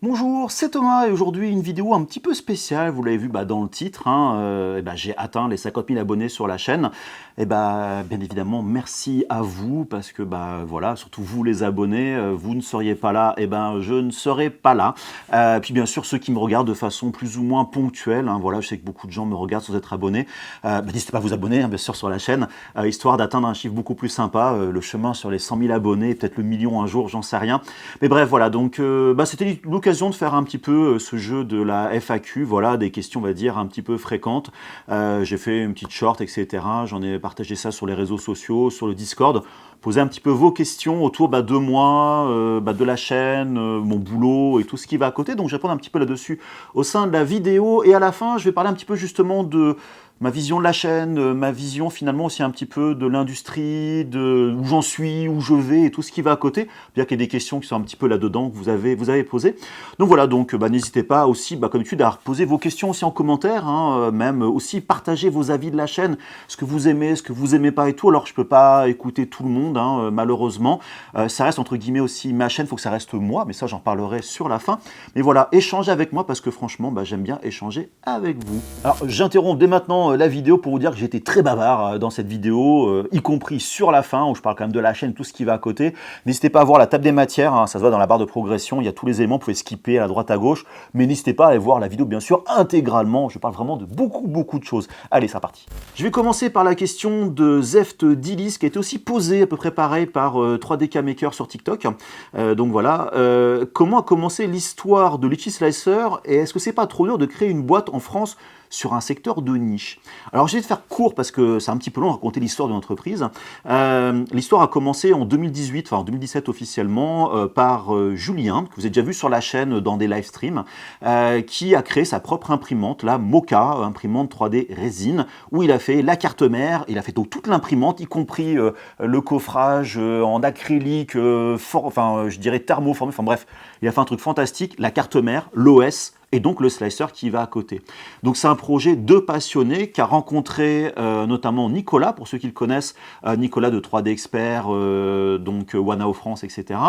Bonjour, c'est Thomas et aujourd'hui une vidéo un petit peu spéciale, vous l'avez vu dans le titre, j'ai atteint les 50 000 abonnés sur la chaîne. Bien évidemment, merci à vous parce que voilà, surtout vous les abonnés, vous ne seriez pas là, je ne serais pas là. Puis bien sûr ceux qui me regardent de façon plus ou moins ponctuelle, voilà, je sais que beaucoup de gens me regardent sans être abonnés. N'hésitez pas à vous abonner bien sûr sur la chaîne, histoire d'atteindre un chiffre beaucoup plus sympa, le chemin sur les 100 000 abonnés, peut-être le million un jour, j'en sais rien. Mais bref, voilà, donc c'était l'occasion de faire un petit peu ce jeu de la FAQ, voilà, des questions, on va dire, un petit peu fréquentes. J'ai fait une petite short, etc. J'en ai partagé ça sur les réseaux sociaux, sur le Discord. Posez un petit peu vos questions autour de moi, de la chaîne, mon boulot et tout ce qui va à côté. Donc je vais répondre un petit peu là-dessus au sein de la vidéo. Et à la fin, je vais parler un petit peu justement de ma vision de la chaîne, ma vision finalement aussi un petit peu de l'industrie, de où j'en suis, où je vais et tout ce qui va à côté, bien qu'il y ait des questions qui sont un petit peu là-dedans que vous avez posées. Donc voilà, donc n'hésitez pas aussi, comme d'habitude, à poser vos questions aussi en commentaire, même aussi partager vos avis de la chaîne, ce que vous aimez, ce que vous aimez pas et tout. Alors je peux pas écouter tout le monde, malheureusement. Ça reste entre guillemets aussi ma chaîne, il faut que ça reste moi, mais ça j'en parlerai sur la fin. Mais voilà, échangez avec moi parce que franchement, j'aime bien échanger avec vous. Alors j'interromps dès maintenant la vidéo pour vous dire que j'ai été très bavard dans cette vidéo, y compris sur la fin, où je parle quand même de la chaîne, tout ce qui va à côté. N'hésitez pas à voir la table des matières, ça se voit dans la barre de progression, il y a tous les éléments, vous pouvez skipper à la droite à gauche, mais n'hésitez pas à aller voir la vidéo bien sûr intégralement, je parle vraiment de beaucoup de choses. Allez, c'est parti. Je vais commencer par la question de Zeft Dilis, qui a été aussi posée à peu près pareil par 3DK Maker sur TikTok. Donc voilà, comment a commencé l'histoire de Litchi Slicer et est-ce que c'est pas trop dur de créer une boîte en France sur un secteur de niche? Alors j'ai de faire court parce que c'est un petit peu long de raconter l'histoire d'une entreprise. L'histoire a commencé en 2018, enfin en 2017 officiellement, par Julien, que vous avez déjà vu sur la chaîne dans des live streams, qui a créé sa propre imprimante, la Mocha, imprimante 3D résine, où il a fait la carte mère, il a fait toute l'imprimante, y compris le coffrage en acrylique, je dirais thermoformé, enfin bref, il a fait un truc fantastique, la carte mère, l'OS, et donc le slicer qui va à côté. Donc c'est un projet de passionnés qu'a rencontré notamment Nicolas, pour ceux qui le connaissent, Nicolas de 3D Expert, donc Wanao France, etc.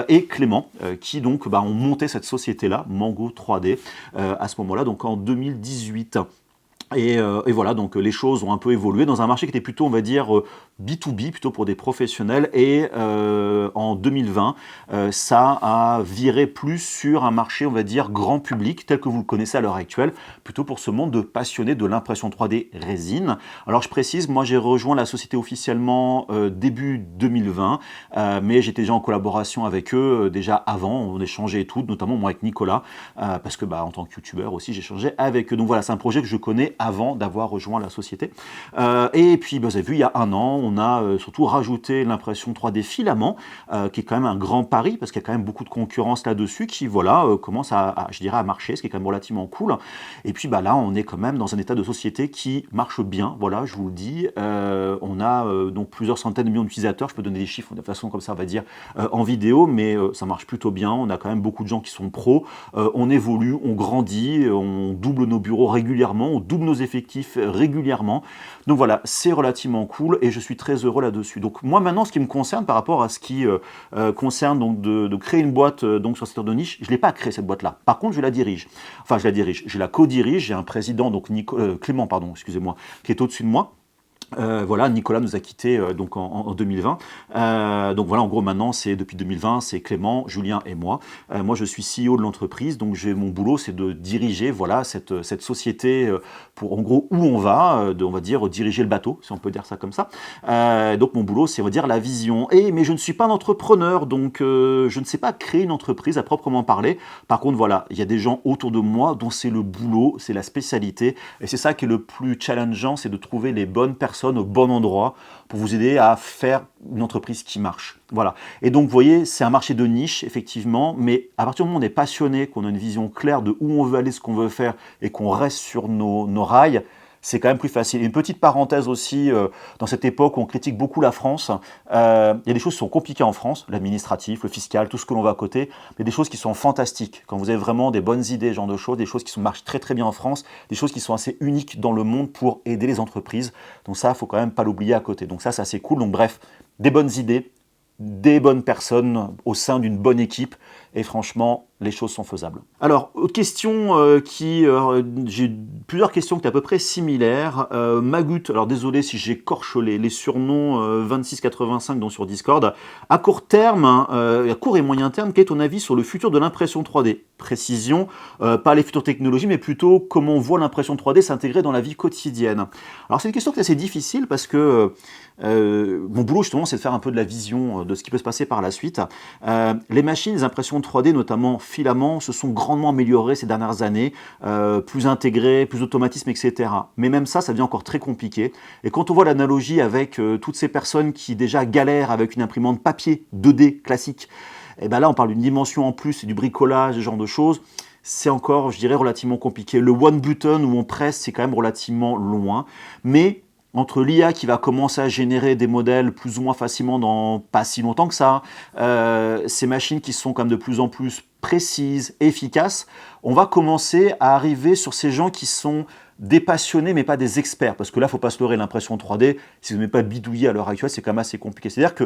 Et Clément, qui donc ont monté cette société-là, Mango 3D, à ce moment-là, donc en 2018. Et voilà, donc les choses ont un peu évolué dans un marché qui était plutôt, on va dire, B2B, plutôt pour des professionnels. Et en 2020, ça a viré plus sur un marché, on va dire, grand public, tel que vous le connaissez à l'heure actuelle, plutôt pour ce monde de passionnés de l'impression 3D résine. Alors je précise, moi j'ai rejoint la société officiellement début 2020, mais j'étais déjà en collaboration avec eux déjà avant, on échangeait et tout, notamment moi avec Nicolas, parce que en tant que youtubeur aussi j'échangeais avec eux. Donc voilà, c'est un projet que je connais avant d'avoir rejoint la société. Et puis, vous avez vu, il y a un an, on a surtout rajouté l'impression 3D filament, qui est quand même un grand pari, parce qu'il y a quand même beaucoup de concurrence là-dessus, qui, voilà, commence je dirais, à marcher, ce qui est quand même relativement cool. Et puis, là, on est quand même dans un état de société qui marche bien, voilà, je vous le dis. On a donc plusieurs centaines de millions d'utilisateurs, je peux donner des chiffres de façon comme ça, on va dire, en vidéo, mais ça marche plutôt bien. On a quand même beaucoup de gens qui sont pros, on évolue, on grandit, on double nos bureaux régulièrement, on double nos effectifs régulièrement. Donc voilà, c'est relativement cool et je suis très heureux là-dessus. Donc moi maintenant, ce qui me concerne par rapport à ce qui concerne donc de créer une boîte donc sur le secteur de niche, je ne l'ai pas créé cette boîte-là. Par contre, je la dirige. Enfin, je la co-dirige. J'ai un président, donc Clément, pardon, excusez-moi, qui est au-dessus de moi. Voilà, Nicolas nous a quittés donc en 2020. Donc voilà, en gros maintenant c'est depuis 2020, c'est Clément, Julien et moi. Moi je suis CEO de l'entreprise, donc mon boulot c'est de diriger voilà cette société pour en gros où on va, on va dire diriger le bateau, si on peut dire ça comme ça. Donc mon boulot c'est on va dire la vision. Mais je ne suis pas un entrepreneur, donc je ne sais pas créer une entreprise à proprement parler. Par contre voilà, il y a des gens autour de moi dont c'est le boulot, c'est la spécialité, et c'est ça qui est le plus challengeant, c'est de trouver les bonnes personnes au bon endroit pour vous aider à faire une entreprise qui marche. Voilà. Et donc, vous voyez, c'est un marché de niche, effectivement, mais à partir du moment où on est passionné, qu'on a une vision claire de où on veut aller, ce qu'on veut faire, et qu'on reste sur nos rails, c'est quand même plus facile. Une petite parenthèse aussi, dans cette époque où on critique beaucoup la France, il y a des choses qui sont compliquées en France, l'administratif, le fiscal, tout ce que l'on va à côté, mais il y a des choses qui sont fantastiques. Quand vous avez vraiment des bonnes idées, ce genre de choses, des choses qui marchent très bien en France, des choses qui sont assez uniques dans le monde pour aider les entreprises. Donc ça, il ne faut quand même pas l'oublier à côté. Donc ça, c'est assez cool. Donc bref, des bonnes idées, des bonnes personnes au sein d'une bonne équipe, et franchement, les choses sont faisables. Alors, autre question j'ai plusieurs questions qui sont à peu près similaires. Magut, alors désolé si j'écorche les surnoms 2685 dont sur Discord. À court terme, à court et moyen terme, quel est ton avis sur le futur de l'impression 3D? Précision, pas les futures technologies, mais plutôt comment on voit l'impression 3D s'intégrer dans la vie quotidienne. Alors, c'est une question qui est assez difficile parce que mon boulot justement c'est de faire un peu de la vision de ce qui peut se passer par la suite. Les machines, les impressions 3D, notamment filaments, se sont grandement améliorées ces dernières années, plus intégrées, plus d'automatisme, etc. Mais même ça devient encore très compliqué. Et quand on voit l'analogie avec toutes ces personnes qui déjà galèrent avec une imprimante papier 2D classique, et ben là on parle d'une dimension en plus, du bricolage, ce genre de choses. C'est encore, je dirais, relativement compliqué. Le one button où on presse, c'est quand même relativement loin. Mais entre l'IA qui va commencer à générer des modèles plus ou moins facilement dans pas si longtemps que ça, ces machines qui sont quand même de plus en plus précises, efficaces, on va commencer à arriver sur ces gens qui sont des passionnés mais pas des experts. Parce que là, il ne faut pas se leurrer, l'impression 3D, si vous n'avez pas bidouillé à l'heure actuelle, c'est quand même assez compliqué. C'est-à-dire que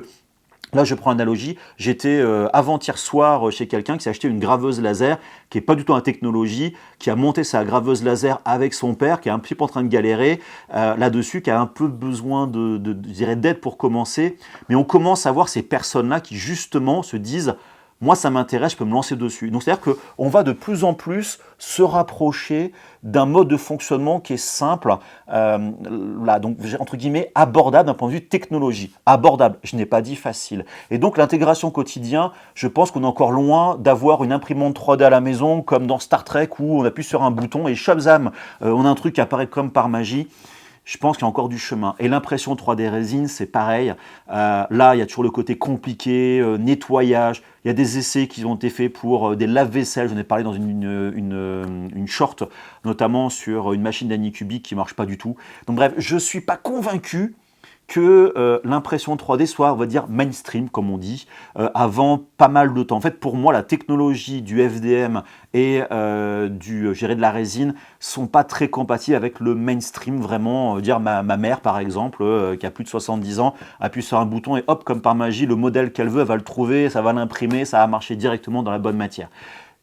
là, je prends l'analogie, j'étais avant-hier soir chez quelqu'un qui s'est acheté une graveuse laser, qui n'est pas du tout en technologie, qui a monté sa graveuse laser avec son père, qui est un petit peu en train de galérer là-dessus, qui a un peu besoin d'aide pour commencer. Mais on commence à voir ces personnes-là qui justement se disent « moi ça m'intéresse, je peux me lancer dessus ». Donc c'est-à-dire qu'on va de plus en plus se rapprocher d'un mode de fonctionnement qui est simple, là, donc entre guillemets abordable d'un point de vue technologie. Abordable, je n'ai pas dit facile. Et donc l'intégration quotidienne, je pense qu'on est encore loin d'avoir une imprimante 3D à la maison comme dans Star Trek où on appuie sur un bouton et shabzam, on a un truc qui apparaît comme par magie. Je pense qu'il y a encore du chemin. Et l'impression 3D résine, c'est pareil. Là, il y a toujours le côté compliqué, nettoyage. Il y a des essais qui ont été faits pour des lave-vaisselle. J'en ai parlé dans une short, notamment sur une machine d'Anycubic qui ne marche pas du tout. Donc bref, je ne suis pas convaincu que l'impression 3D soit, on va dire, mainstream, comme on dit, avant pas mal de temps. En fait, pour moi, la technologie du FDM et de la résine sont pas très compatibles avec le mainstream, vraiment. Dire ma mère, par exemple, qui a plus de 70 ans, appuie sur un bouton et hop, comme par magie, le modèle qu'elle veut, elle va le trouver, ça va l'imprimer, ça va marcher directement dans la bonne matière.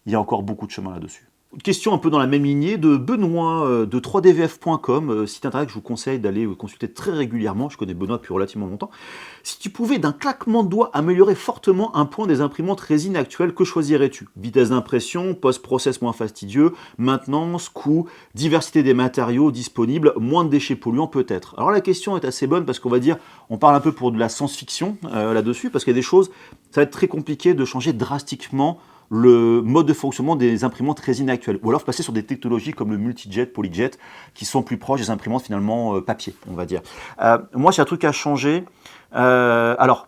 Il y a encore beaucoup de chemin là-dessus. Question un peu dans la même lignée de Benoît de 3dvf.com, site internet que je vous conseille d'aller consulter très régulièrement. Je connais Benoît depuis relativement longtemps. Si tu pouvais d'un claquement de doigts améliorer fortement un point des imprimantes résine actuelles, que choisirais-tu? Vitesse d'impression, post-process moins fastidieux, maintenance, coût, diversité des matériaux disponibles, moins de déchets polluants peut-être. Alors la question est assez bonne parce qu'on va dire, on parle un peu pour de la science-fiction là-dessus, parce qu'il y a des choses, ça va être très compliqué de changer drastiquement le mode de fonctionnement des imprimantes résine actuelles, ou alors passer sur des technologies comme le multijet, polyjet, qui sont plus proches des imprimantes finalement papier, on va dire. Moi, j'ai un truc à changer. Alors,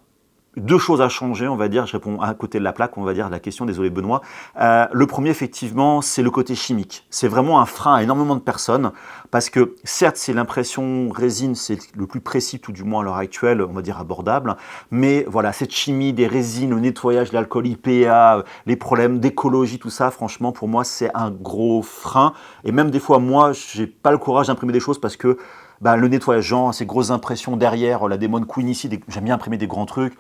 deux choses à changer, on va dire, je réponds à côté de la plaque, on va dire, la question, désolé Benoît. Le premier, effectivement, c'est le côté chimique. C'est vraiment un frein à énormément de personnes, parce que certes, c'est l'impression résine, c'est le plus précis, tout du moins à l'heure actuelle, on va dire abordable, mais voilà, cette chimie des résines, le nettoyage, l'alcool IPA, les problèmes d'écologie, tout ça, franchement, pour moi, c'est un gros frein. Et même des fois, moi, j'ai pas le courage d'imprimer des choses parce que le nettoyage, genre, ces grosses impressions derrière, la Demon Queen ici, j'aime bien imprimer des grands trucs.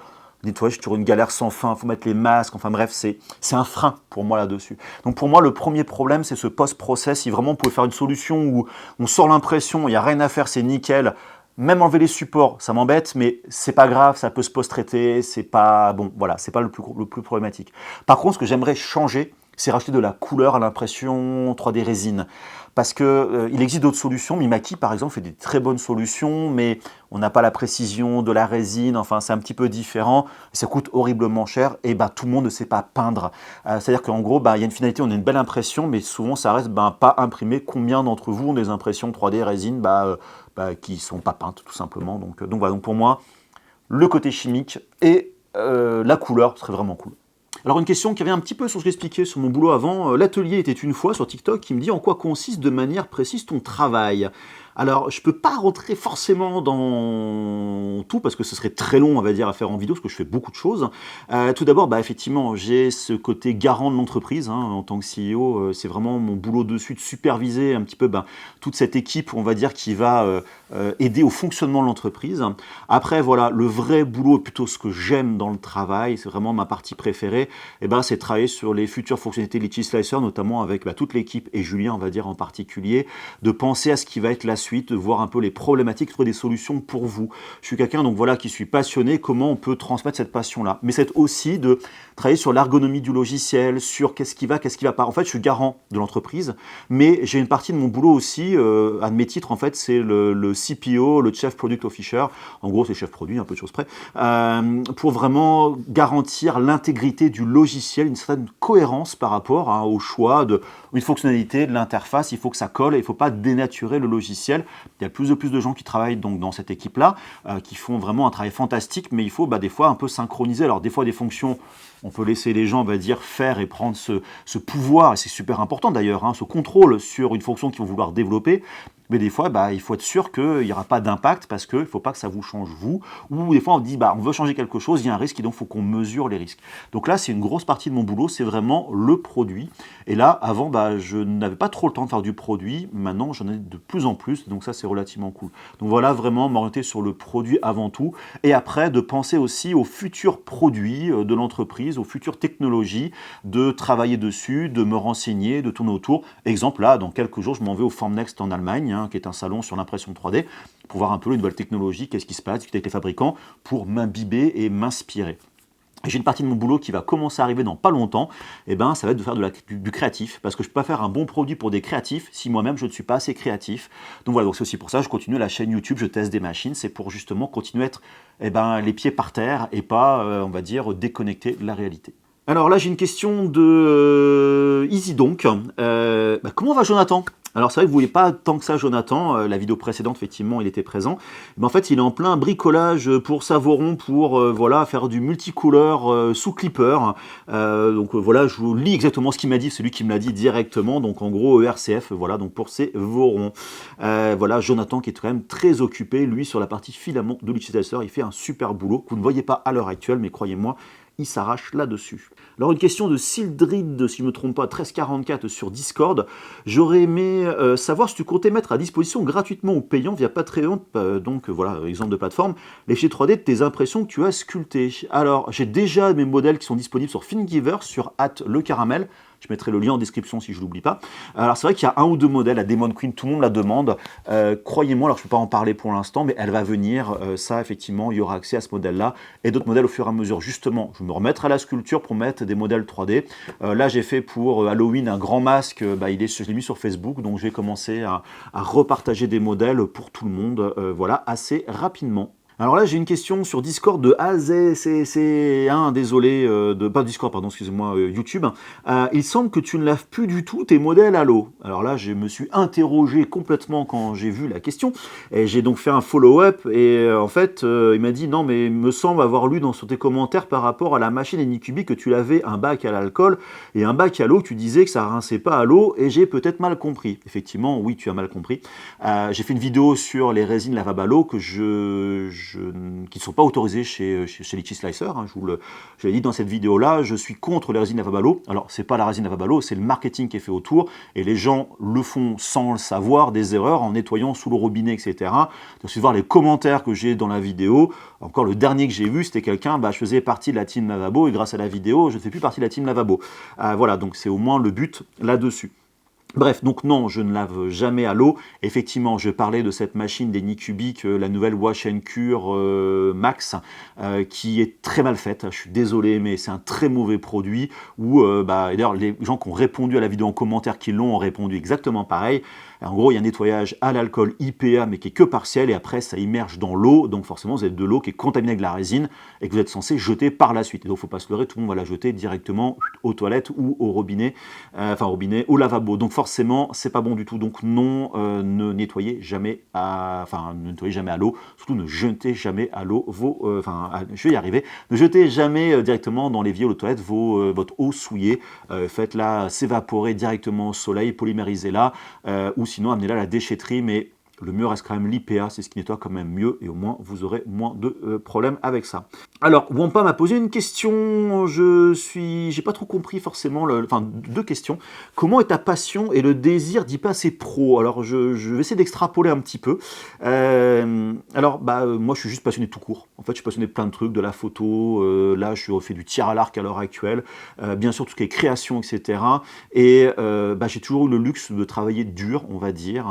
Nettoyage, toujours une galère sans fin, il faut mettre les masques, enfin bref, c'est un frein pour moi là-dessus. Donc pour moi, le premier problème, c'est ce post-process. Si vraiment on pouvait faire une solution où on sort l'impression, il n'y a rien à faire, c'est nickel, même enlever les supports, ça m'embête, mais c'est pas grave, ça peut se post-traiter, c'est pas, bon, voilà, c'est pas le plus problématique. Par contre, ce que j'aimerais changer, c'est rajouter de la couleur à l'impression 3D résine. Parce qu'il existe d'autres solutions. Mimaki, par exemple, fait des très bonnes solutions, mais on n'a pas la précision de la résine. Enfin, c'est un petit peu différent. Ça coûte horriblement cher et tout le monde ne sait pas peindre. C'est-à-dire qu'en gros, il y a une finalité, on a une belle impression, mais souvent, ça reste pas imprimé. Combien d'entre vous ont des impressions 3D résine qui ne sont pas peintes, tout simplement. Donc voilà, donc pour moi, le côté chimique et la couleur serait vraiment cool. Alors une question qui avait un petit peu sur ce que j'expliquais sur mon boulot avant. L'atelier était une fois sur TikTok qui me dit en quoi consiste de manière précise ton travail. Alors, je peux pas rentrer forcément dans tout parce que ce serait très long, on va dire, à faire en vidéo, parce que je fais beaucoup de choses. Tout d'abord, bah, effectivement, j'ai ce côté garant de l'entreprise, hein, en tant que CEO. C'est vraiment mon boulot dessus de superviser un petit peu toute cette équipe, on va dire, qui va aider au fonctionnement de l'entreprise. Après, voilà, le vrai boulot, et plutôt ce que j'aime dans le travail, c'est vraiment ma partie préférée, et ben, c'est travailler sur les futures fonctionnalités de Litchi Slicer, notamment avec toute l'équipe et Julien, on va dire, en particulier, de penser à ce qui va être la suite, de voir un peu les problématiques, trouver des solutions pour vous. Je suis quelqu'un donc voilà qui suis passionné, comment on peut transmettre cette passion-là. Mais c'est aussi de travailler sur l'ergonomie du logiciel, sur qu'est-ce qui va pas. En fait, je suis garant de l'entreprise, mais j'ai une partie de mon boulot aussi, un de mes titres en fait, c'est le CPO, le Chief Product Officer. En gros, c'est chef produit, un peu de choses près, pour vraiment garantir l'intégrité du logiciel, une certaine cohérence par rapport au choix d'une fonctionnalité, de l'interface. Il faut que ça colle et il ne faut pas dénaturer le logiciel. Il y a de plus en plus de gens qui travaillent donc dans cette équipe-là, qui font vraiment un travail fantastique, mais il faut des fois un peu synchroniser. Alors des fois des fonctions, on peut laisser les gens, on va dire, faire et prendre ce pouvoir, et c'est super important d'ailleurs, ce contrôle sur une fonction qu'ils vont vouloir développer. Mais des fois, il faut être sûr qu'il n'y aura pas d'impact parce qu'il ne faut pas que ça vous change vous. Ou des fois, on dit, on veut changer quelque chose, il y a un risque et donc il faut qu'on mesure les risques. Donc là, c'est une grosse partie de mon boulot, c'est vraiment le produit. Et là, avant, je n'avais pas trop le temps de faire du produit. Maintenant, j'en ai de plus en plus. Donc ça, c'est relativement cool. Donc voilà, vraiment m'orienter sur le produit avant tout. Et après, de penser aussi aux futurs produits de l'entreprise, aux futures technologies, de travailler dessus, de me renseigner, de tourner autour. Exemple, là, dans quelques jours, je m'en vais au Formnext en Allemagne, qui est un salon sur l'impression 3D, pour voir un peu les nouvelles technologies, qu'est-ce qui se passe, discuter avec les fabricants, pour m'imbiber et m'inspirer. Et j'ai une partie de mon boulot qui va commencer à arriver dans pas longtemps, ça va être de faire du créatif, parce que je ne peux pas faire un bon produit pour des créatifs si moi-même je ne suis pas assez créatif. Donc voilà, donc c'est aussi pour ça que je continue la chaîne YouTube, je teste des machines, c'est pour justement continuer à être les pieds par terre et pas, on va dire, déconnecter de la réalité. Alors là, j'ai une question de Easy donc. Comment va Jonathan ? Alors c'est vrai que vous ne voyez pas tant que ça Jonathan, la vidéo précédente effectivement il était présent, mais en fait il est en plein bricolage pour Savoron pour faire du multicouleur sous clipper, voilà je vous lis exactement ce qu'il m'a dit, c'est lui qui me l'a dit directement, donc en gros ERCF, voilà donc pour Savoron. Voilà Jonathan qui est quand même très occupé lui sur la partie filament de l'utilisateur, il fait un super boulot que vous ne voyez pas à l'heure actuelle mais croyez-moi, il s'arrache là-dessus. Alors une question de Sildrid, si je ne me trompe pas, 1344 sur Discord. J'aurais aimé savoir si tu comptais mettre à disposition gratuitement ou payant via Patreon, donc voilà, exemple de plateforme, les fichiers 3D de tes impressions que tu as sculptées. Alors j'ai déjà mes modèles qui sont disponibles sur Thingiverse, sur @lecaramel. Je mettrai le lien en description si je ne l'oublie pas. Alors c'est vrai qu'il y a un ou deux modèles, la Demon Queen, tout le monde la demande. Croyez-moi, alors je ne peux pas en parler pour l'instant, mais elle va venir. Ça, effectivement, il y aura accès à ce modèle-là. Et d'autres modèles au fur et à mesure. Justement, je vais me remettre à la sculpture pour mettre des modèles 3D. Là, j'ai fait pour Halloween un grand masque. Je l'ai mis sur Facebook, donc je vais commencer à repartager des modèles pour tout le monde. Voilà, assez rapidement. Alors là, j'ai une question sur Discord de AZCC1, désolé, pas Discord, pardon, excusez-moi, YouTube. Il semble que tu ne laves plus du tout tes modèles à l'eau. Alors là, je me suis interrogé complètement quand j'ai vu la question, et j'ai donc fait un follow-up, et en fait, il m'a dit, non, mais il me semble avoir lu sur tes commentaires par rapport à la machine Anycubic que tu lavais un bac à l'alcool et un bac à l'eau, tu disais que ça rinçait pas à l'eau, et j'ai peut-être mal compris. Effectivement, oui, tu as mal compris. J'ai fait une vidéo sur les résines lavables à l'eau qui ne sont pas autorisées chez Litchi Slicer. Je l'ai dit dans cette vidéo-là, je suis contre les résines lavables à l'eau. Alors, c'est pas la résine lavable à l'eau, c'est le marketing qui est fait autour, et les gens le font sans le savoir, des erreurs, en nettoyant sous le robinet, etc. Donc, si vous voir les commentaires que j'ai dans la vidéo, encore le dernier que j'ai vu, c'était quelqu'un, je faisais partie de la team lavabo, et grâce à la vidéo, je ne fais plus partie de la team lavabo. Voilà, donc c'est au moins le but là-dessus. Bref, donc non, je ne lave jamais à l'eau. Effectivement, je parlais de cette machine d'Anycubic, la nouvelle Wash & Cure Max, qui est très mal faite. Je suis désolé, mais c'est un très mauvais produit. Et d'ailleurs, les gens qui ont répondu à la vidéo en commentaire, qui l'ont, ont répondu exactement pareil. En gros, il y a un nettoyage à l'alcool IPA, mais qui est que partiel, et après, ça immerge dans l'eau. Donc forcément, vous avez de l'eau qui est contaminée avec la résine, et que vous êtes censé jeter par la suite. Et donc, il ne faut pas se leurrer, tout le monde va la jeter directement aux toilettes ou au robinet, au lavabo. Donc forcément, c'est pas bon du tout. Donc non, ne nettoyez jamais à l'eau. Surtout, ne jetez jamais à l'eau je vais y arriver. Ne jetez jamais directement dans l'évier ou aux toilettes votre eau souillée. Faites-la s'évaporer directement au soleil, polymérisez-la, ou sinon amenez-la à la déchetterie, mais Le mieux reste quand même l'IPA, c'est ce qui nettoie quand même mieux et au moins vous aurez moins de problèmes avec ça. Alors, Wampa m'a posé une question, j'ai pas trop compris forcément, enfin deux questions. Comment est ta passion et le désir d'y passer pro? Alors, je vais essayer d'extrapoler un petit peu. Moi je suis juste passionné tout court. En fait, je suis passionné de plein de trucs, de la photo, là je fais du tir à l'arc à l'heure actuelle, bien sûr tout ce qui est création, etc. Et j'ai toujours eu le luxe de travailler dur, on va dire.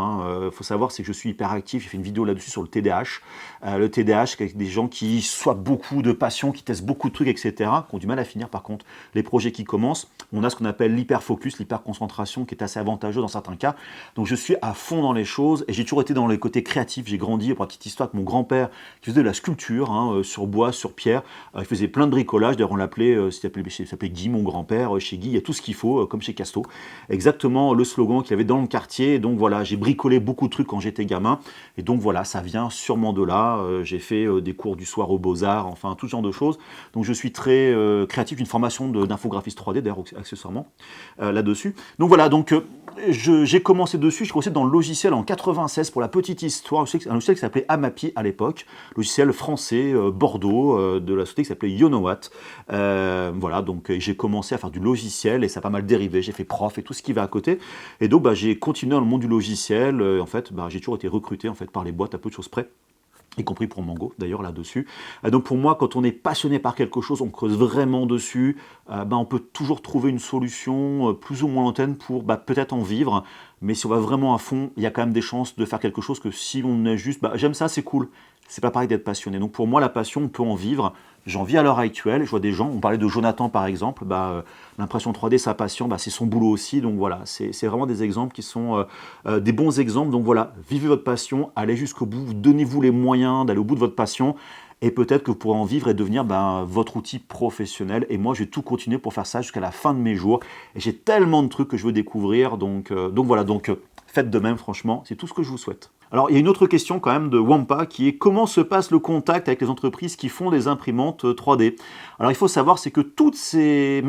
Faut savoir, c'est que je suis hyper actif. J'ai fait une vidéo là-dessus sur le TDAH. Le TDAH, avec des gens qui soient beaucoup de passion, qui testent beaucoup de trucs, etc., qui ont du mal à finir par contre. Les projets qui commencent, on a ce qu'on appelle l'hyperfocus, l'hyperconcentration, qui est assez avantageux dans certains cas. Donc je suis à fond dans les choses et j'ai toujours été dans les côtés créatifs. J'ai grandi, pour la petite histoire, avec mon grand-père qui faisait de la sculpture sur bois, sur pierre. Il faisait plein de bricolage. D'ailleurs, on l'appelait, il s'appelait Guy, mon grand-père. Chez Guy, il y a tout ce qu'il faut, comme chez Casto. Exactement le slogan qu'il y avait dans le quartier. Et donc voilà, j'ai bricolé beaucoup de trucs quand j'étais gamin. Et donc voilà, ça vient sûrement de là. J'ai fait des cours du soir aux Beaux-Arts, enfin tout ce genre de choses. Donc je suis très créatif, une formation d'infographiste 3D d'ailleurs accessoirement là-dessus. Donc voilà, j'ai commencé dessus, j'ai commencé dans le logiciel en 96 pour la petite histoire, un logiciel qui s'appelait Amapi à l'époque, logiciel français Bordeaux de la société qui s'appelait You Know What. Voilà, donc j'ai commencé à faire du logiciel et ça a pas mal dérivé, j'ai fait prof et tout ce qui va à côté. Et donc j'ai continué dans le monde du logiciel, en fait j'ai toujours été recruté en fait par les boîtes à peu de choses près, y compris pour Mango d'ailleurs là-dessus. Donc pour moi, quand on est passionné par quelque chose, on creuse vraiment dessus, on peut toujours trouver une solution plus ou moins lointaine pour peut-être en vivre, mais si on va vraiment à fond, il y a quand même des chances de faire quelque chose que si on est juste, j'aime ça, c'est cool, c'est pas pareil d'être passionné. Donc pour moi, la passion, on peut en vivre. J'en vis à l'heure actuelle, je vois des gens, on parlait de Jonathan par exemple, l'impression 3D, sa passion, c'est son boulot aussi, donc voilà, c'est vraiment des exemples qui sont des bons exemples, donc voilà, vivez votre passion, allez jusqu'au bout, donnez-vous les moyens d'aller au bout de votre passion, et peut-être que vous pourrez en vivre et devenir votre outil professionnel, et moi je vais tout continuer pour faire ça jusqu'à la fin de mes jours, et j'ai tellement de trucs que je veux découvrir, donc voilà, faites de même franchement, c'est tout ce que je vous souhaite. Alors, il y a une autre question quand même de Wampa qui est comment se passe le contact avec les entreprises qui font des imprimantes 3D? Alors, il faut savoir, c'est que tous ces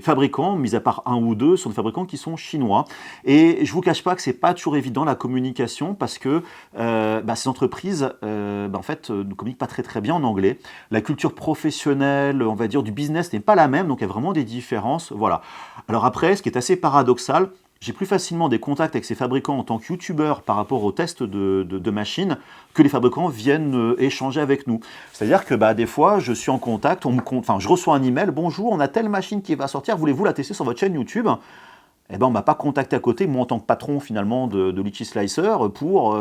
fabricants, mis à part un ou deux, sont des fabricants qui sont chinois. Et je ne vous cache pas que c'est pas toujours évident la communication parce que ces entreprises, en fait, ne communiquent pas très très bien en anglais. La culture professionnelle, on va dire, du business n'est pas la même, donc il y a vraiment des différences. Voilà. Alors après, ce qui est assez paradoxal, j'ai plus facilement des contacts avec ces fabricants en tant que youtubeur par rapport aux tests de machines que les fabricants viennent échanger avec nous. C'est-à-dire que des fois, je suis en contact, je reçois un email, bonjour, on a telle machine qui va sortir, voulez-vous la tester sur votre chaîne YouTube? On ne m'a pas contacté à côté, moi en tant que patron finalement de Litchi Slicer, pour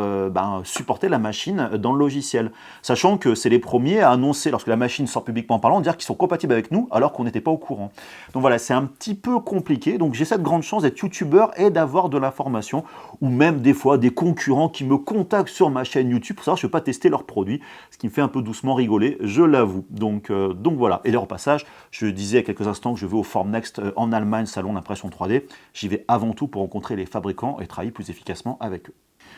supporter la machine dans le logiciel. Sachant que c'est les premiers à annoncer, lorsque la machine sort publiquement parlant, dire qu'ils sont compatibles avec nous alors qu'on n'était pas au courant. Donc voilà, c'est un petit peu compliqué. Donc j'ai cette grande chance d'être youtubeur et d'avoir de l'information, ou même des fois des concurrents qui me contactent sur ma chaîne YouTube pour savoir si je ne peux pas tester leurs produits, ce qui me fait un peu doucement rigoler, je l'avoue. Donc voilà. Et d'ailleurs au passage, je disais il y a quelques instants que je vais au Formnext en Allemagne, salon d'impression 3D. J'y vais avant tout pour rencontrer les fabricants et travailler plus efficacement avec eux.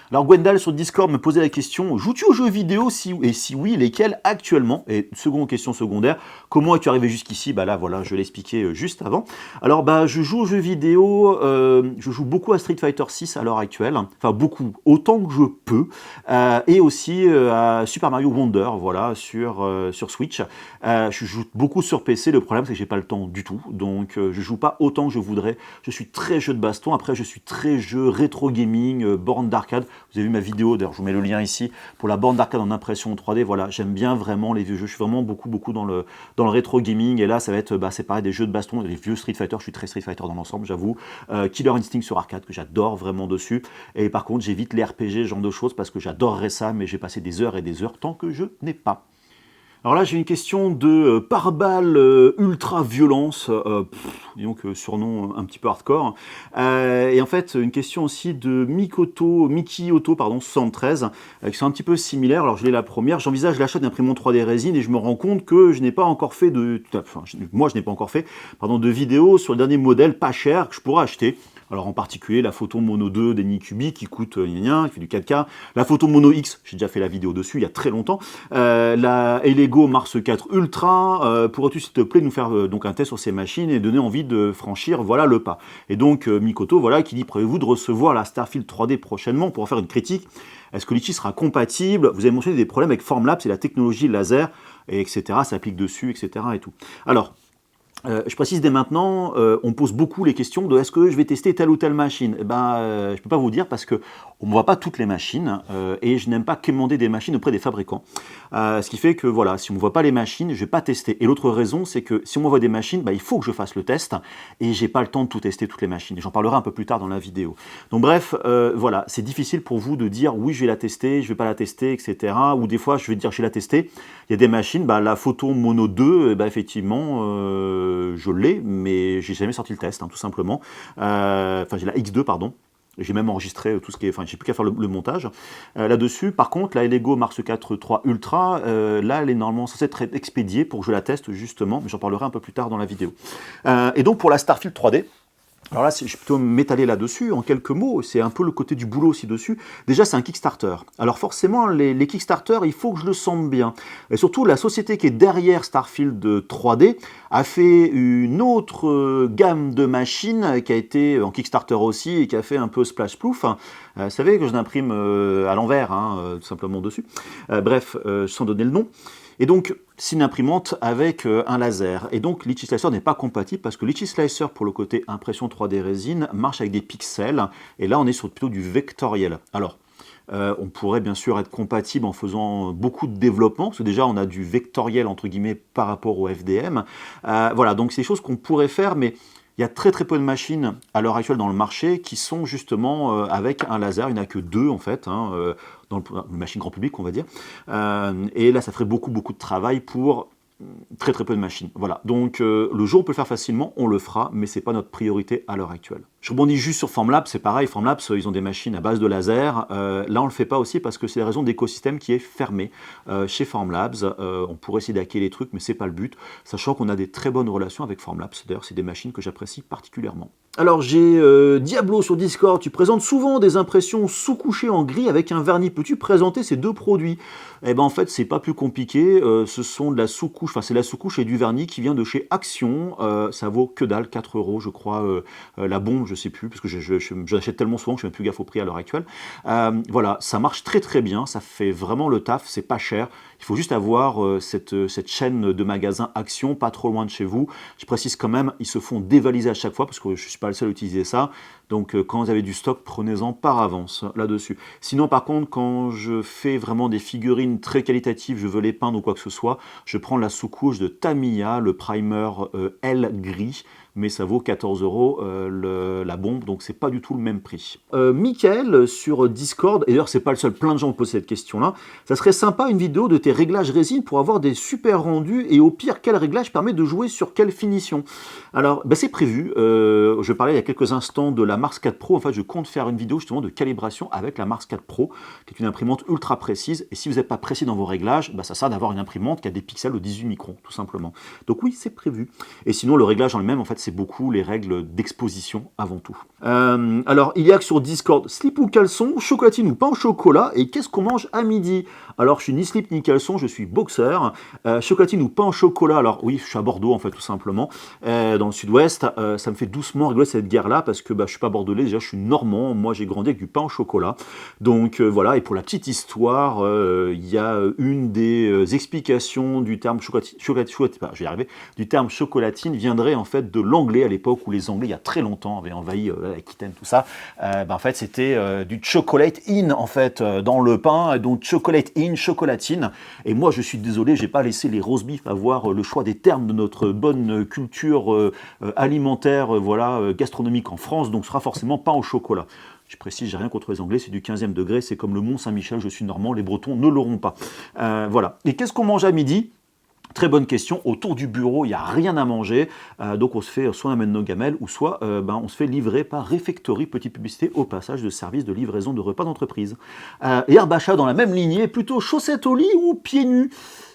Alors Gwendal sur Discord me posait la question, joues-tu aux jeux vidéo et si oui, lesquels actuellement? Et seconde question secondaire, comment es-tu arrivé jusqu'ici? Là voilà, je l'ai expliqué juste avant. Alors je joue aux jeux vidéo, je joue beaucoup à Street Fighter 6 à l'heure actuelle, enfin beaucoup, autant que je peux, et aussi à Super Mario Wonder, voilà, sur Switch. Je joue beaucoup sur PC, le problème c'est que j'ai pas le temps du tout, donc je joue pas autant que je voudrais. Je suis très jeu de baston, après je suis très jeu rétro gaming, borne d'arcade. Vous avez vu ma vidéo, d'ailleurs je vous mets le lien ici, pour la borne d'arcade en impression 3D, voilà, j'aime bien vraiment les vieux jeux, je suis vraiment beaucoup dans le rétro gaming, et là ça va être, c'est pareil, des jeux de baston, les vieux Street Fighter, je suis très Street Fighter dans l'ensemble, j'avoue, Killer Instinct sur arcade, que j'adore vraiment dessus, et par contre j'évite les RPG, ce genre de choses, parce que j'adorerais ça, mais j'ai passé des heures et des heures tant que je n'ai pas. Alors là, j'ai une question de Pare-Balles Ultra Violence, disons que surnom un petit peu hardcore. Et en fait, une question aussi de Miki Otto, 73, qui sont un petit peu similaires. Alors je l'ai la première. J'envisage l'achat d'imprimante 3D résine et je me rends compte que je n'ai pas encore fait de vidéos sur le dernier modèle pas cher que je pourrais acheter. Alors en particulier la photo Mono 2 d'Anycubic qui coûte qui fait du 4K, la photo Mono X, j'ai déjà fait la vidéo dessus il y a très longtemps, la Elego Mars 4 Ultra. Pourrais-tu s'il te plaît nous faire donc un test sur ces machines et donner envie de franchir voilà le pas. Et donc Mikoto voilà qui dit prévoyez-vous de recevoir la Starfield 3D prochainement pour en faire une critique. Est-ce que Litchi sera compatible? Vous avez mentionné des problèmes avec Formlabs et la technologie laser, et etc. Ça s'applique dessus, etc. et tout. Alors, je précise dès maintenant, on pose beaucoup les questions de est-ce que je vais tester telle ou telle machine. Eh ben, je ne peux pas vous dire parce que on ne voit pas toutes les machines et je n'aime pas commander des machines auprès des fabricants. Ce qui fait que voilà, si on ne voit pas les machines, je ne vais pas tester. Et l'autre raison, c'est que si on m'envoie des machines, bah, il faut que je fasse le test et j'ai pas le temps de tout tester toutes les machines. J'en parlerai un peu plus tard dans la vidéo. Donc bref, voilà, c'est difficile pour vous de dire oui, je vais la tester, je ne vais pas la tester, etc. Ou des fois, je vais dire je vais la tester. Il y a des machines, bah, la photo Mono 2, bah, effectivement, je l'ai, mais j'ai jamais sorti le test, hein, tout simplement. Enfin, j'ai la X2, pardon. J'ai même enregistré tout ce qui est... Enfin, j'ai plus qu'à faire le montage là-dessus. Par contre, la Elego Mars 4 III Ultra, là, elle est normalement censée être expédiée pour que je la teste, justement. Mais j'en parlerai un peu plus tard dans la vidéo. Et donc, pour la Starfield 3D, alors là, je vais plutôt m'étaler là-dessus, en quelques mots, c'est un peu le côté du boulot aussi dessus. Déjà, c'est un Kickstarter. Alors forcément, les Kickstarter, il faut que je le sente bien. Et surtout, la société qui est derrière Starfield 3D a fait une autre gamme de machines qui a été en Kickstarter aussi et qui a fait un peu splash plouf. Vous savez que je l'imprime à l'envers, hein, tout simplement dessus. Bref, sans donner le nom. Et donc, c'est une imprimante avec un laser. Et donc, Litchi Slicer n'est pas compatible parce que Litchi Slicer, pour le côté impression 3D résine, marche avec des pixels. Et là, on est sur plutôt du vectoriel. Alors, on pourrait bien sûr être compatible en faisant beaucoup de développement, parce que déjà, on a du vectoriel, entre guillemets, par rapport au FDM. Voilà, donc c'est des choses qu'on pourrait faire, mais... Il y a très très peu de machines à l'heure actuelle dans le marché qui sont justement avec un laser. Il n'y en a que 2 en fait, hein, dans le machine grand public on va dire. Et là ça ferait beaucoup de travail pour très très peu de machines. Voilà, donc le jour où on peut le faire facilement, on le fera, mais ce n'est pas notre priorité à l'heure actuelle. Je rebondis juste sur Formlabs, c'est pareil, Formlabs, ils ont des machines à base de laser. Là, on ne le fait pas aussi parce que c'est la raison d'écosystème qui est fermé. Chez Formlabs, on pourrait essayer d'hacker les trucs, mais ce n'est pas le but, sachant qu'on a des très bonnes relations avec Formlabs. D'ailleurs, c'est des machines que j'apprécie particulièrement. Alors, j'ai Diablo sur Discord, tu présentes souvent des impressions sous-couchées en gris avec un vernis. Peux-tu présenter ces deux produits? Eh ben, en fait, c'est pas plus compliqué. Ce sont de la sous-couche, enfin, c'est la sous-couche et du vernis qui vient de chez Action. Ça vaut que dalle, 4 €, je crois, la bombe. Je sais plus, parce que j'achète tellement souvent que je ne fais plus gaffe au prix à l'heure actuelle. Voilà, ça marche très très bien, ça fait vraiment le taf, c'est pas cher. Il faut juste avoir cette chaîne de magasins Action, pas trop loin de chez vous. Je précise quand même, ils se font dévaliser à chaque fois, parce que je ne suis pas le seul à utiliser ça. Donc quand vous avez du stock, prenez-en par avance là-dessus. Sinon par contre, quand je fais vraiment des figurines très qualitatives, je veux les peindre ou quoi que ce soit, je prends la sous-couche de Tamiya, le primer L gris, mais ça vaut 14 € la bombe, donc c'est pas du tout le même prix. Michael sur Discord, et d'ailleurs c'est pas le seul, plein de gens ont posé cette question-là, ça serait sympa une vidéo de tes réglages résine pour avoir des super rendus, et au pire, quel réglage permet de jouer sur quelle finition? Alors, ben, c'est prévu, je parlais il y a quelques instants de la Mars 4 Pro, en fait je compte faire une vidéo justement de calibration avec la Mars 4 Pro, qui est une imprimante ultra précise, et si vous n'êtes pas précis dans vos réglages, ben, ça sert d'avoir une imprimante qui a des pixels de 18 microns, tout simplement. Donc oui, c'est prévu. Et sinon, le réglage en lui-même, en fait, c'est beaucoup les règles d'exposition avant tout. Alors, il y a que sur Discord, slip ou caleçon, chocolatine ou pain au chocolat, et qu'est-ce qu'on mange à midi? Alors, je suis ni slip ni caleçon, je suis boxeur. Chocolatine ou pain au chocolat, alors oui, je suis à Bordeaux, en fait, tout simplement, dans le sud-ouest. Ça me fait doucement rigoler cette guerre-là, parce que bah, je suis pas bordelais, déjà, je suis normand. Moi, j'ai grandi avec du pain au chocolat. Donc, voilà, et pour la petite histoire, il y a une des explications du terme je vais y arriver, du terme chocolatine viendrait en fait de l'anglais à l'époque où les Anglais, il y a très longtemps, avaient envahi l'Aquitaine, tout ça. En fait, c'était du chocolate in, en fait, dans le pain, donc chocolate in, chocolatine. Et moi, je suis désolé, j'ai pas laissé les roast beef avoir le choix des termes de notre bonne culture alimentaire, voilà, gastronomique en France, donc ce sera forcément pain au chocolat. Je précise, j'ai rien contre les Anglais, c'est du 15e degré, c'est comme le Mont Saint-Michel, je suis normand, les Bretons ne l'auront pas. Voilà. Et qu'est-ce qu'on mange à midi? Très bonne question. Autour du bureau, il n'y a rien à manger. Donc on se fait, soit on amène nos gamelles, ou soit on se fait livrer par Refectory, petite publicité au passage de service de livraison de repas d'entreprise. Et Herbachat dans la même lignée, plutôt chaussettes au lit ou pieds nus?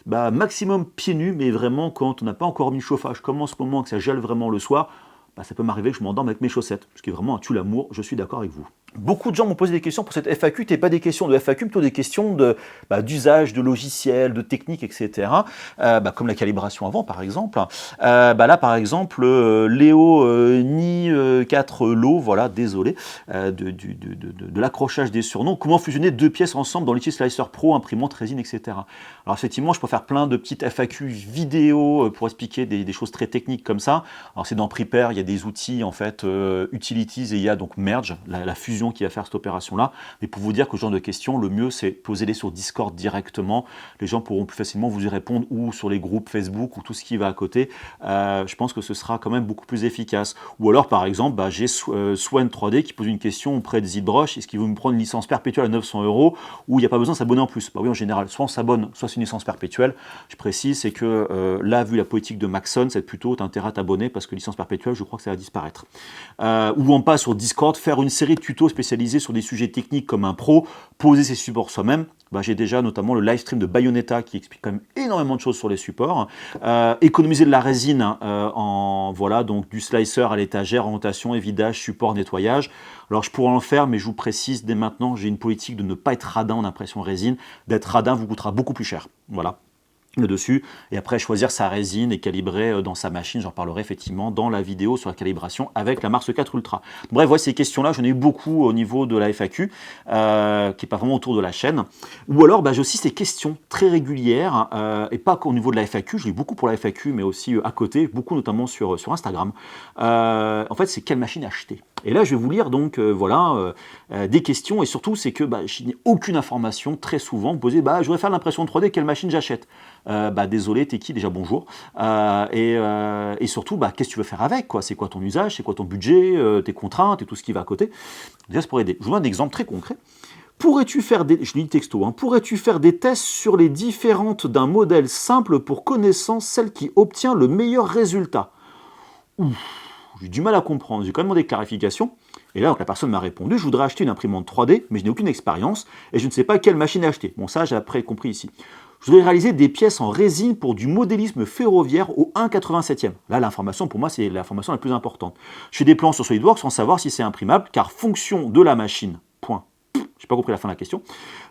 Maximum pieds nus, mais vraiment quand on n'a pas encore mis le chauffage, comme en ce moment que ça gèle vraiment le soir, bah, ça peut m'arriver que je m'endorme avec mes chaussettes, ce qui est vraiment un tue-l'amour, je suis d'accord avec vous. Beaucoup de gens m'ont posé des questions pour cette FAQ, et pas des questions de FAQ, plutôt des questions d'usage, de logiciels, de techniques, etc. Comme la calibration avant, par exemple. Là, par exemple, Léo Ni 4 Lo, voilà, désolé, de l'accrochage des surnoms. Comment fusionner deux pièces ensemble dans l'outil Slicer Pro, imprimante, résine, etc. Alors effectivement, je peux faire plein de petites FAQ vidéo pour expliquer des choses très techniques comme ça. Alors c'est dans Prepare, il y a des outils en fait, Utilities, et il y a donc Merge, la fusion qui va faire cette opération-là. Mais pour vous dire que ce genre de questions, le mieux c'est poser-les sur Discord directement. Les gens pourront plus facilement vous y répondre, ou sur les groupes Facebook ou tout ce qui va à côté. Je pense que ce sera quand même beaucoup plus efficace. Ou alors par exemple, j'ai Swan 3D qui pose une question auprès de ZBrush. Est-ce qu'il veut me prendre une licence perpétuelle à 900 € où il n'y a pas besoin de s'abonner en plus? Oui, en général, soit on s'abonne, soit c'est une licence perpétuelle. Je précise, c'est que là, vu la politique de Maxon, c'est plutôt intérêt à t'abonner parce que licence perpétuelle, je crois que ça va disparaître. Ou on passe sur Discord, faire une série de tutos spécialisés sur des sujets techniques comme un pro, poser ses supports soi-même. J'ai déjà notamment le live stream de Bayonetta qui explique quand même énormément de choses sur les supports. Économiser de la résine donc du slicer à l'étagère, orientation, évidage, support, nettoyage. Alors je pourrais en faire, mais je vous précise dès maintenant, j'ai une politique de ne pas être radin en impression résine. D'être radin vous coûtera beaucoup plus cher. Voilà. Dessus, et après choisir sa résine et calibrer dans sa machine. J'en parlerai effectivement dans la vidéo sur la calibration avec la Mars 4 Ultra. Bref, voilà, ces questions-là, j'en ai eu beaucoup au niveau de la FAQ, qui n'est pas vraiment autour de la chaîne. Ou alors, j'ai aussi ces questions très régulières, et pas qu'au niveau de la FAQ, je l'ai beaucoup pour la FAQ, mais aussi à côté, beaucoup notamment sur Instagram. En fait, c'est quelle machine acheter? Et là, je vais vous lire donc des questions, et surtout, c'est que je n'ai aucune information. Très souvent, vous posez, je voudrais faire l'impression 3D, quelle machine j'achète? Désolé, t'es qui déjà? Bonjour. Et surtout, qu'est-ce que tu veux faire avec, quoi? C'est quoi ton usage? C'est quoi ton budget? Tes contraintes et tout ce qui va à côté? Déjà, c'est pour aider. Je vous donne un exemple très concret. Pourrais-tu faire des... Je lis le texto. Pourrais-tu faire des tests sur les différentes d'un modèle simple pour connaissance, celle qui obtient le meilleur résultat? J'ai du mal à comprendre. J'ai quand même demandé des clarifications. Et là, donc, la personne m'a répondu, je voudrais acheter une imprimante 3D, mais je n'ai aucune expérience et je ne sais pas quelle machine acheter. Bon, ça, j'ai après compris ici. Je voudrais réaliser des pièces en résine pour du modélisme ferroviaire au 1,87e. Là, l'information, pour moi, c'est l'information la plus importante. Je fais des plans sur SolidWorks sans savoir si c'est imprimable, car fonction de la machine, point. Je n'ai pas compris la fin de la question.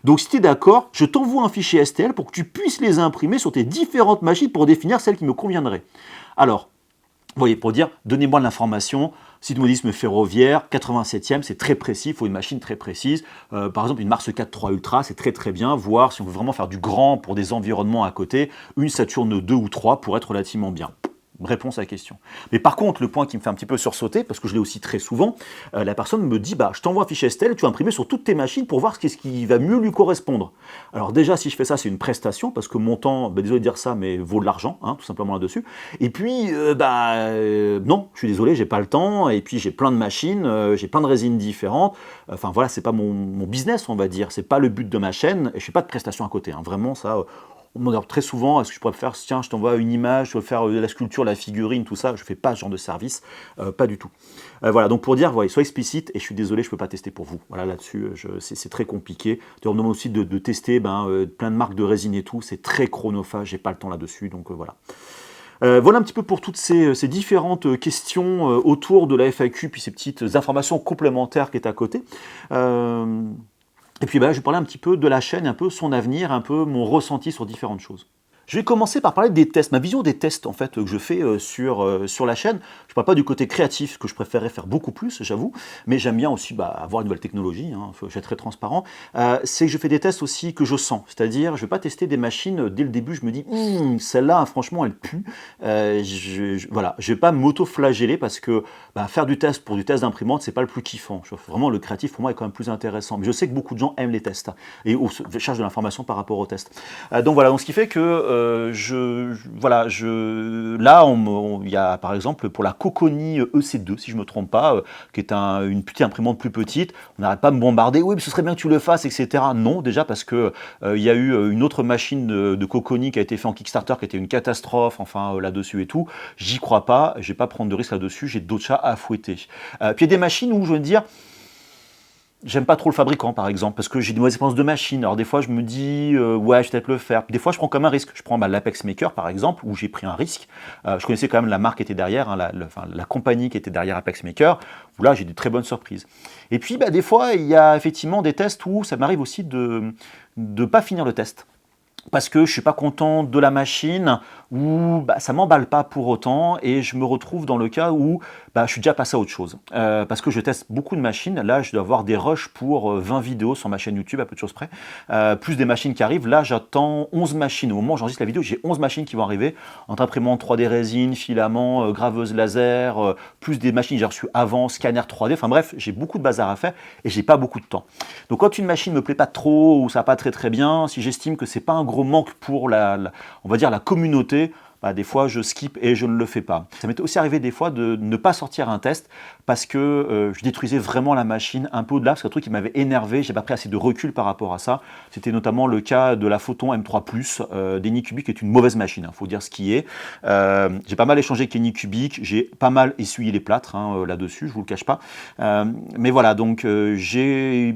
Donc, si tu es d'accord, je t'envoie un fichier STL pour que tu puisses les imprimer sur tes différentes machines pour définir celle qui me conviendrait. Alors, vous voyez, pour dire, donnez-moi de l'information, site modélisme ferroviaire, 87e, c'est très précis, il faut une machine très précise. Par exemple, une Mars 4 3 Ultra, c'est très très bien, voire si on veut vraiment faire du grand pour des environnements à côté, une Saturn 2 ou 3 pour être relativement bien. Réponse à la question. Mais par contre, le point qui me fait un petit peu sursauter, parce que je l'ai aussi très souvent, la personne me dit, je t'envoie un fichier STL, tu vas imprimer sur toutes tes machines pour voir ce qui va mieux lui correspondre. Alors déjà, si je fais ça, c'est une prestation, parce que mon temps, désolé de dire ça, mais vaut de l'argent, tout simplement là-dessus. Et puis, non, je suis désolé, j'ai pas le temps, et puis j'ai plein de machines, j'ai plein de résines différentes. Enfin voilà, c'est pas mon business, on va dire, c'est pas le but de ma chaîne, et je fais pas de prestations à côté. Vraiment, ça... On me demande très souvent, est-ce que je pourrais faire, tiens, je t'envoie une image, je veux faire la sculpture, la figurine, tout ça. Je ne fais pas ce genre de service, pas du tout. Voilà, donc pour dire, sois explicite, et je suis désolé, je ne peux pas tester pour vous. Voilà, là-dessus, c'est très compliqué. On me demande aussi de tester plein de marques de résine et tout. C'est très chronophage, j'ai pas le temps là-dessus, donc voilà. Voilà un petit peu pour toutes ces différentes questions autour de la FAQ, puis ces petites informations complémentaires qui est à côté. Et puis je vais parler un petit peu de la chaîne, un peu son avenir, un peu mon ressenti sur différentes choses. Je vais commencer par parler des tests, ma vision des tests en fait que je fais sur la chaîne. Je ne parle pas du côté créatif que je préférerais faire beaucoup plus, j'avoue, mais j'aime bien aussi avoir une nouvelle technologie, je vais être très transparent. C'est que je fais des tests aussi que je sens, c'est-à-dire je ne vais pas tester des machines dès le début, je me dis celle-là franchement elle pue. Je ne vais pas m'auto-flageller parce que faire du test pour du test d'imprimante c'est pas le plus kiffant. Vraiment le créatif pour moi est quand même plus intéressant. Mais je sais que beaucoup de gens aiment les tests et cherchent de l'information par rapport aux tests. Donc voilà, ce qui fait que là, il y a par exemple pour la Coconi EC2, si je ne me trompe pas, qui est une petite imprimante plus petite, on n'arrête pas de me bombarder, oui, mais ce serait bien que tu le fasses, etc. Non, déjà parce que il y a eu une autre machine de Coconi qui a été faite en Kickstarter, qui était une catastrophe, là-dessus et tout. J'y crois pas, je ne vais pas prendre de risque là-dessus, j'ai d'autres chats à fouetter. Puis il y a des machines où je veux dire, j'aime pas trop le fabricant, par exemple, parce que j'ai des mauvaises expériences de machine. Alors des fois, je me dis, ouais, je vais peut-être le faire. Des fois, je prends quand même un risque. Je prends l'Apex Maker, par exemple, où j'ai pris un risque. Je connaissais quand même la marque qui était derrière, hein, la compagnie qui était derrière Apex Maker, où là, j'ai de très bonnes surprises. Et puis, des fois, il y a effectivement des tests où ça m'arrive aussi de ne pas finir le test, parce que je ne suis pas content de la machine, ou ça ne m'emballe pas pour autant, et je me retrouve dans le cas où je suis déjà passé à autre chose. Parce que je teste beaucoup de machines, là je dois avoir des rushs pour 20 vidéos sur ma chaîne YouTube, à peu de choses près, plus des machines qui arrivent. Là j'attends 11 machines, au moment où j'enregistre la vidéo, j'ai 11 machines qui vont arriver, entre imprimante 3D résine, filament, graveuse laser, plus des machines que j'ai reçues avant, scanner 3D, enfin bref, j'ai beaucoup de bazar à faire, et j'ai pas beaucoup de temps. Donc quand une machine me plaît pas trop, ou ça va pas très bien, si j'estime que c'est pas un gros manque pour on va dire la communauté, des fois je skip et je ne le fais pas. Ça m'est aussi arrivé des fois de ne pas sortir un test parce que je détruisais vraiment la machine un peu au-delà, parce que c'est un truc qui m'avait énervé, j'ai pas pris assez de recul par rapport à ça. C'était notamment le cas de la Photon M3+, d'Anycubic, qui est une mauvaise machine, faut dire ce qui est. J'ai pas mal échangé avec Anycubic, j'ai pas mal essuyé les plâtres là-dessus, je vous le cache pas. Mais voilà, donc j'ai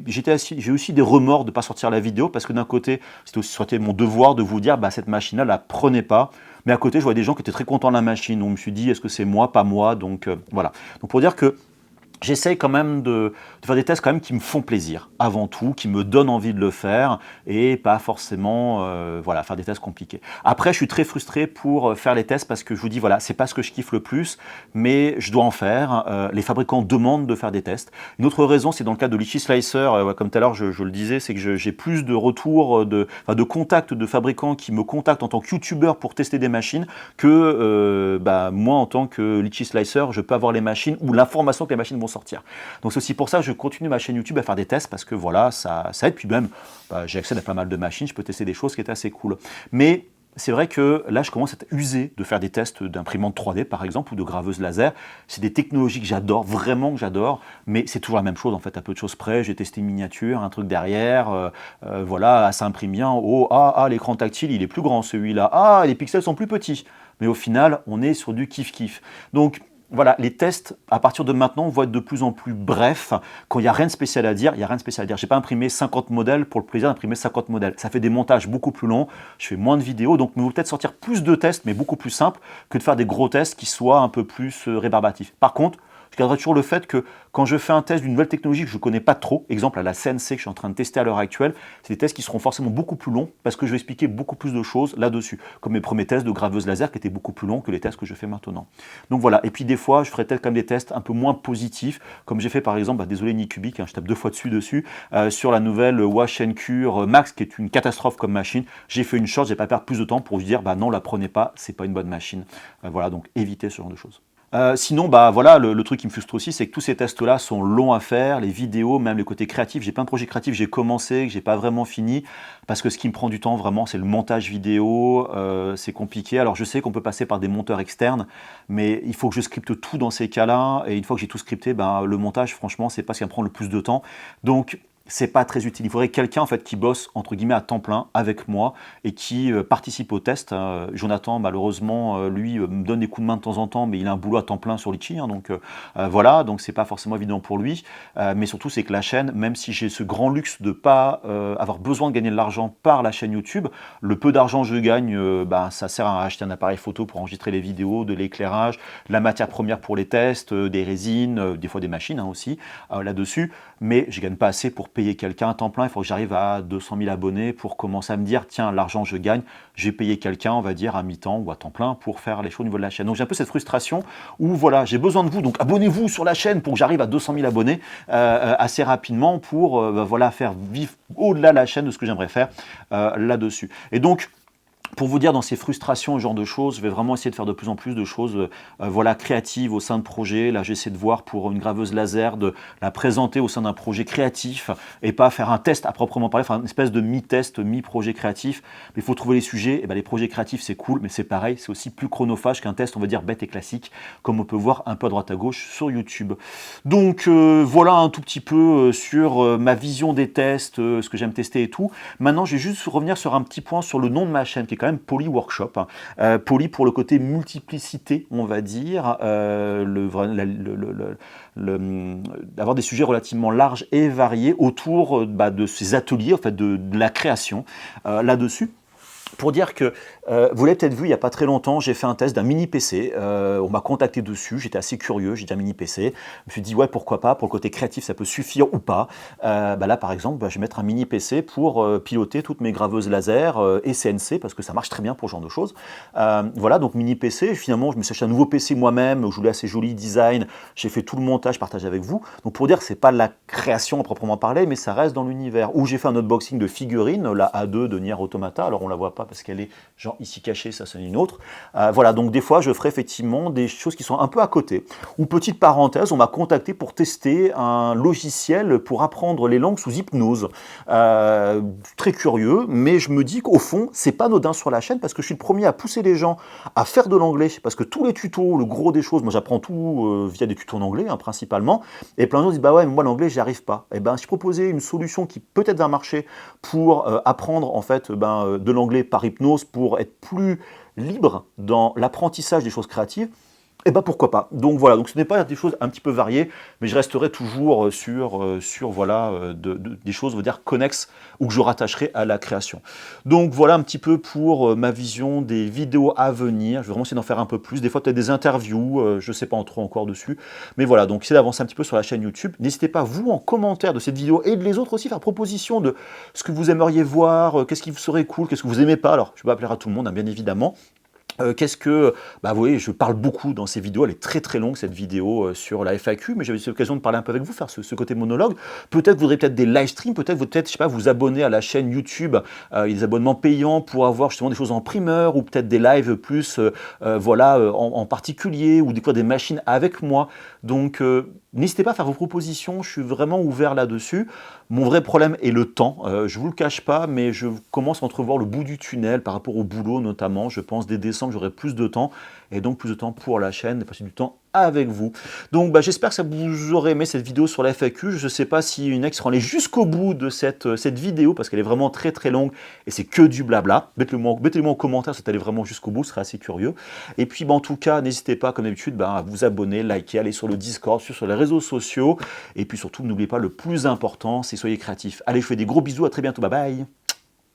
aussi des remords de ne pas sortir la vidéo, parce que d'un côté, c'était mon devoir de vous dire, cette machine-là, la prenez pas. Mais à côté, je vois des gens qui étaient très contents de la machine. Donc, je me suis dit, est-ce que c'est moi, pas moi? Donc, voilà. Donc, pour dire que j'essaye quand même de faire des tests quand même qui me font plaisir, avant tout, qui me donnent envie de le faire, et pas forcément faire des tests compliqués. Après, je suis très frustré pour faire les tests, parce que je vous dis, voilà, c'est pas ce que je kiffe le plus, mais je dois en faire. Les fabricants demandent de faire des tests. Une autre raison, c'est dans le cas de Litchi Slicer, comme tout à l'heure je le disais, c'est que j'ai plus de retours, de contacts de fabricants qui me contactent en tant que youtubeur pour tester des machines, que moi, en tant que Litchi Slicer, je peux avoir les machines, ou l'information que les machines vont sortir. Donc c'est aussi pour ça que je continue ma chaîne YouTube à faire des tests, parce que voilà, ça aide. Puis même, j'ai accès à pas mal de machines, je peux tester des choses qui étaient assez cool. Mais c'est vrai que là, je commence à être usé de faire des tests d'imprimante 3D, par exemple, ou de graveuse laser. C'est des technologies que j'adore, vraiment que j'adore, mais c'est toujours la même chose, en fait, à peu de choses près. J'ai testé une miniature, un truc derrière, voilà, ça imprime bien. Oh, l'écran tactile, il est plus grand, celui-là. Les pixels sont plus petits. Mais au final, on est sur du kiff-kiff. Donc, voilà, les tests, à partir de maintenant, vont être de plus en plus brefs. Quand il n'y a rien de spécial à dire, il n'y a rien de spécial à dire. Je n'ai pas imprimé 50 modèles pour le plaisir d'imprimer 50 modèles. Ça fait des montages beaucoup plus longs, je fais moins de vidéos, donc il vaut peut-être sortir plus de tests, mais beaucoup plus simples, que de faire des gros tests qui soient un peu plus rébarbatifs. Par contre, je garderai toujours le fait que quand je fais un test d'une nouvelle technologie que je ne connais pas trop, exemple à la CNC que je suis en train de tester à l'heure actuelle, c'est des tests qui seront forcément beaucoup plus longs, parce que je vais expliquer beaucoup plus de choses là-dessus, comme mes premiers tests de graveuse laser qui étaient beaucoup plus longs que les tests que je fais maintenant. Donc voilà, et puis des fois je ferai peut-être quand même des tests un peu moins positifs, comme j'ai fait par exemple, désolé Anycubic, je tape 2 fois dessus, sur la nouvelle Wash & Cure Max, qui est une catastrophe comme machine. J'ai fait une short, je n'ai pas perdu plus de temps pour vous dire, non, la prenez pas, c'est pas une bonne machine. Voilà, donc évitez ce genre de choses. Sinon, voilà, le truc qui me frustre aussi, c'est que tous ces tests-là sont longs à faire, les vidéos, même les côtés créatifs. J'ai plein de projets créatifs, j'ai commencé, que j'ai pas vraiment fini, parce que ce qui me prend du temps vraiment, c'est le montage vidéo, c'est compliqué. Alors je sais qu'on peut passer par des monteurs externes, mais il faut que je scripte tout dans ces cas-là, et une fois que j'ai tout scripté, le montage, franchement, c'est pas ce qui va me prendre le plus de temps. Donc, c'est pas très utile. Il faudrait quelqu'un en fait qui bosse entre guillemets à temps plein avec moi et qui participe au test. Jonathan, malheureusement, lui me donne des coups de main de temps en temps, mais il a un boulot à temps plein sur Litchi, donc voilà, donc c'est pas forcément évident pour lui. Mais surtout, c'est que la chaîne, même si j'ai ce grand luxe de pas avoir besoin de gagner de l'argent par la chaîne YouTube, le peu d'argent que je gagne, ça sert à acheter un appareil photo pour enregistrer les vidéos, de l'éclairage, de la matière première pour les tests, des résines, des fois des machines aussi là-dessus. Mais je gagne pas assez pour payer quelqu'un à temps plein. Il faut que j'arrive à 200 000 abonnés pour commencer à me dire, tiens, l'argent je gagne, j'ai payé quelqu'un, on va dire, à mi-temps ou à temps plein pour faire les choses au niveau de la chaîne. Donc j'ai un peu cette frustration où voilà, j'ai besoin de vous, donc abonnez-vous sur la chaîne pour que j'arrive à 200 000 abonnés assez rapidement pour voilà, faire vivre au-delà de la chaîne de ce que j'aimerais faire là-dessus. Et donc, pour vous dire, dans ces frustrations, ce genre de choses, je vais vraiment essayer de faire de plus en plus de choses voilà, créatives au sein de projets. Là, j'essaie de voir pour une graveuse laser, de la présenter au sein d'un projet créatif et pas faire un test à proprement parler, faire une espèce de mi-test, mi-projet créatif. Mais il faut trouver les sujets. Et les projets créatifs, c'est cool, mais c'est pareil, c'est aussi plus chronophage qu'un test, on va dire, bête et classique, comme on peut voir un peu à droite à gauche sur YouTube. Donc, voilà un tout petit peu sur ma vision des tests, ce que j'aime tester et tout. Maintenant, je vais juste revenir sur un petit point sur le nom de ma chaîne, qui est quand même Poly Workshop. Poly pour le côté multiplicité, on va dire, d'avoir des sujets relativement larges et variés autour de ces ateliers, en fait, de la création là-dessus. Pour dire que, vous l'avez peut-être vu, il n'y a pas très longtemps, j'ai fait un test d'un mini PC, on m'a contacté dessus, j'étais assez curieux, j'ai dit un mini PC, je me suis dit ouais pourquoi pas, pour le côté créatif ça peut suffire ou pas. Là par exemple, je vais mettre un mini PC pour piloter toutes mes graveuses laser et CNC, parce que ça marche très bien pour ce genre de choses. Voilà, donc mini PC, finalement je me suis acheté un nouveau PC moi-même, où je voulais assez joli design, j'ai fait tout le montage, je partage avec vous. Donc pour dire que c'est pas la création à proprement parler, mais ça reste dans l'univers. Où j'ai fait un unboxing de figurines, la A2 de Nier Automata, alors on la voit pas parce qu'elle est genre ici cachée, ça c'est une autre. Voilà, donc des fois je ferai effectivement des choses qui sont un peu à côté. Ou petite parenthèse, on m'a contacté pour tester un logiciel pour apprendre les langues sous hypnose. Très curieux, mais je me dis qu'au fond, c'est pas anodin sur la chaîne parce que je suis le premier à pousser les gens à faire de l'anglais, parce que tous les tutos, le gros des choses, moi j'apprends tout via des tutos en anglais principalement, et plein de gens disent bah ouais, mais moi l'anglais j'y arrive pas. Et ben si je proposais une solution qui peut-être va marcher pour apprendre en fait de l'anglais par hypnose, pour être plus libre dans l'apprentissage des choses créatives, et ben pourquoi pas. Donc voilà, donc ce n'est pas des choses un petit peu variées, mais je resterai toujours sur voilà, des choses, on va dire, connexes ou que je rattacherai à la création. Donc voilà un petit peu pour ma vision des vidéos à venir. Je vais vraiment essayer d'en faire un peu plus. Des fois peut-être des interviews, je ne sais pas trop encore dessus. Mais voilà, donc essayez d'avancer un petit peu sur la chaîne YouTube. N'hésitez pas, vous, en commentaire de cette vidéo et de les autres aussi, faire proposition de ce que vous aimeriez voir, qu'est-ce qui vous serait cool, qu'est-ce que vous aimez pas. Alors, je ne vais pas appeler à tout le monde, hein, bien évidemment. Qu'est-ce que... vous voyez, je parle beaucoup dans ces vidéos, elle est très très longue cette vidéo sur la FAQ, mais j'avais eu l'occasion de parler un peu avec vous, faire ce côté monologue. Peut-être vous voudrez peut-être des live streams, peut-être, je sais pas, vous abonner à la chaîne YouTube, il y a des abonnements payants pour avoir justement des choses en primeur, ou peut-être des lives plus, voilà, en particulier, ou découvrir des machines avec moi. Donc, n'hésitez pas à faire vos propositions, je suis vraiment ouvert là-dessus. Mon vrai problème est le temps, je ne vous le cache pas, mais je commence à entrevoir le bout du tunnel par rapport au boulot notamment. Je pense dès décembre j'aurai plus de temps, et donc plus de temps pour la chaîne, et passer du temps avec vous. Donc j'espère que ça vous aura aimé cette vidéo sur la FAQ. Je ne sais pas si une ex sera allée jusqu'au bout de cette vidéo, parce qu'elle est vraiment très très longue, et c'est que du blabla. Mettez-le-moi en commentaire si vous allez vraiment jusqu'au bout, ce serait assez curieux. Et puis en tout cas, n'hésitez pas comme d'habitude à vous abonner, liker, aller sur le Discord, sur les réseaux sociaux, et puis surtout n'oubliez pas le plus important, c'est soyez créatifs. Allez, je vous fais des gros bisous, à très bientôt, bye bye.